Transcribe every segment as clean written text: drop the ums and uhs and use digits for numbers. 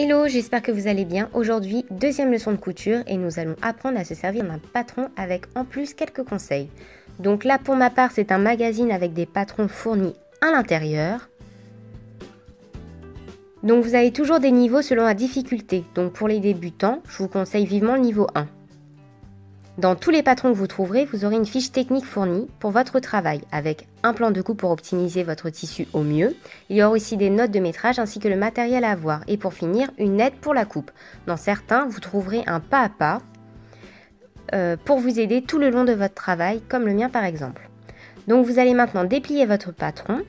Hello, j'espère que vous allez bien. Aujourd'hui, deuxième leçon de couture et nous allons apprendre à se servir d'un patron avec en plus quelques conseils. Donc là, pour ma part, c'est un magazine avec des patrons fournis à l'intérieur. Donc vous avez toujours des niveaux selon la difficulté. Donc pour les débutants, je vous conseille vivement le niveau 1. Dans tous les patrons que vous trouverez, vous aurez une fiche technique fournie pour votre travail avec un plan de coupe pour optimiser votre tissu au mieux. Il y aura aussi des notes de métrage ainsi que le matériel à avoir et pour finir, une aide pour la coupe. Dans certains, vous trouverez un pas à pas pour vous aider tout le long de votre travail, comme le mien par exemple. Donc vous allez maintenant déplier votre patron.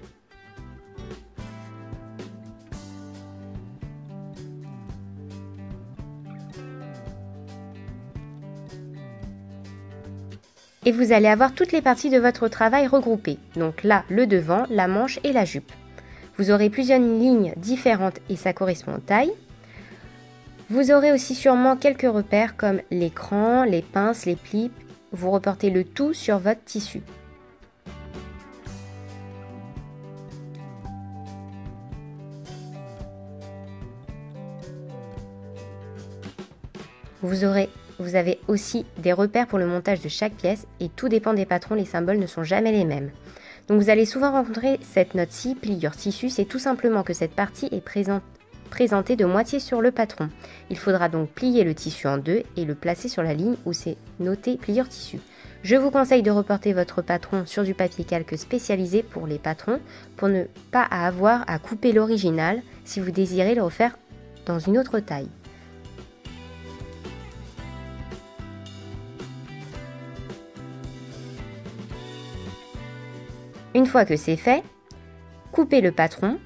Et vous allez avoir toutes les parties de votre travail regroupées. Donc là, le devant, la manche et la jupe. Vous aurez plusieurs lignes différentes et ça correspond aux tailles. Vous aurez aussi sûrement quelques repères comme l'écran, les pinces, les plis. Vous reportez le tout sur votre tissu. Vous avez aussi des repères pour le montage de chaque pièce et tout dépend des patrons, les symboles ne sont jamais les mêmes. Donc vous allez souvent rencontrer cette note-ci, pliure tissu, c'est tout simplement que cette partie est présentée de moitié sur le patron. Il faudra donc plier le tissu en deux et le placer sur la ligne où c'est noté pliure tissu. Je vous conseille de reporter votre patron sur du papier calque spécialisé pour les patrons pour ne pas avoir à couper l'original si vous désirez le refaire dans une autre taille. Une fois que c'est fait, coupez le patron.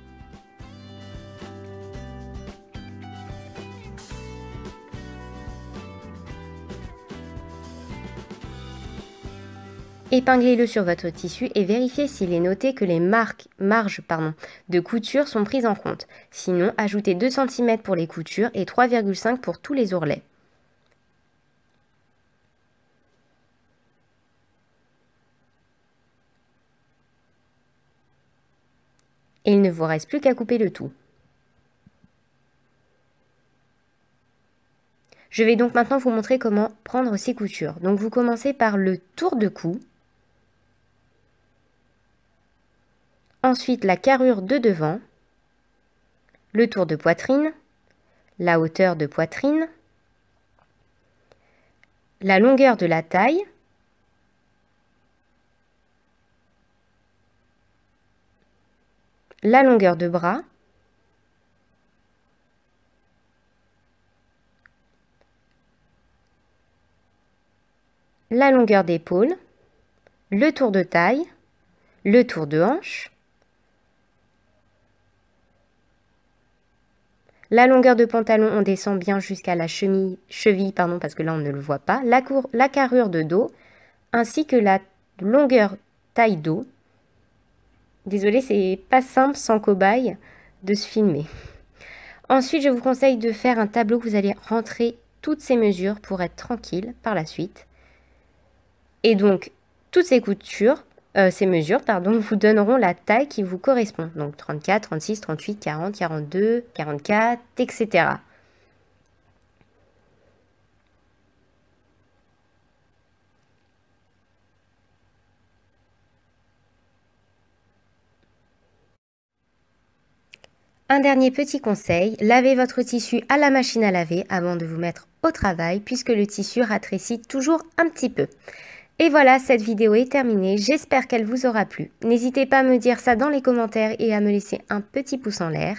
Épinglez-le sur votre tissu et vérifiez s'il est noté que les marges de couture sont prises en compte. Sinon, ajoutez 2 cm pour les coutures et 3,5 pour tous les ourlets. Et il ne vous reste plus qu'à couper le tout. Je vais donc maintenant vous montrer comment prendre ces coutures. Donc vous commencez par le tour de cou. Ensuite la carrure de devant. Le tour de poitrine. La hauteur de poitrine. La longueur de la taille. La longueur de bras, la longueur d'épaule, le tour de taille, le tour de hanche, la longueur de pantalon, on descend bien jusqu'à la cheville, parce que là on ne le voit pas, la carrure de dos, ainsi que la longueur taille dos. Désolée, c'est pas simple sans cobaye de se filmer. Ensuite, je vous conseille de faire un tableau où vous allez rentrer toutes ces mesures pour être tranquille par la suite. Et donc, toutes ces mesures, vous donneront la taille qui vous correspond. Donc 34, 36, 38, 40, 42, 44, etc. Un dernier petit conseil, lavez votre tissu à la machine à laver avant de vous mettre au travail puisque le tissu rétrécit toujours un petit peu. Et voilà, cette vidéo est terminée, j'espère qu'elle vous aura plu. N'hésitez pas à me dire ça dans les commentaires et à me laisser un petit pouce en l'air.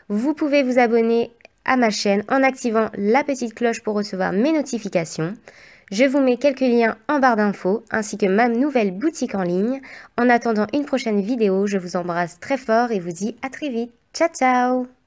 Vous pouvez vous abonner à ma chaîne en activant la petite cloche pour recevoir mes notifications. Je vous mets quelques liens en barre d'infos ainsi que ma nouvelle boutique en ligne. En attendant une prochaine vidéo, je vous embrasse très fort et vous dis à très vite. Ciao ciao!